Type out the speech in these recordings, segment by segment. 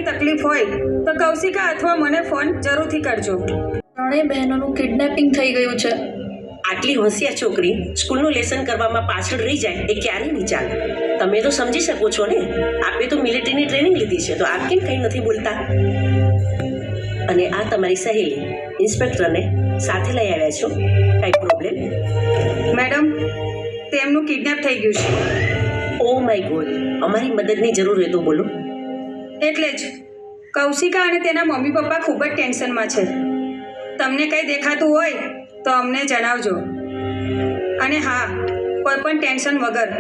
કંઈ તકલીફ હોય તો કૌશિકા અથવા મને ફોન જરૂરથી કરજો. ત્રણેય બહેનોનું કિડનેપિંગ થઈ ગયું છે. આટલી હોશિયાર છોકરી સ્કૂલનું લેસન કરવામાં પાછળ રહી જાય એ ક્યારેય નહીં ચાલે. તમે તો સમજી શકો છો ને, આપે તો મિલિટરીની ટ્રેનિંગ લીધી છે, તો આપ કેમ કંઈ નથી બોલતા? અને આ તમારી સહેલી ઇન્સ્પેક્ટરને સાથે લઈ આવ્યા છો, કાંઈ પ્રોબ્લેમ? મેડમ, તેમનું કિડનેપ થઈ ગયું છે. ઓ માય ગોડ, અમારી મદદની જરૂર હોય તો બોલો. એટલે જ કૌશિકા અને તેના મમ્મી પપ્પા ખૂબ જ ટેન્શનમાં છે. તમને કંઈ દેખાતું હોય તો અમને જણાવજો. અને હા, કોઈ પણ ટેન્શન વગર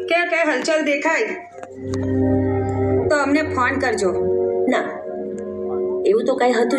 કે કંઈ હલચલ દેખાય તો અમને ફોન કરજો. ના, એવું તો કાંઈ હતું જ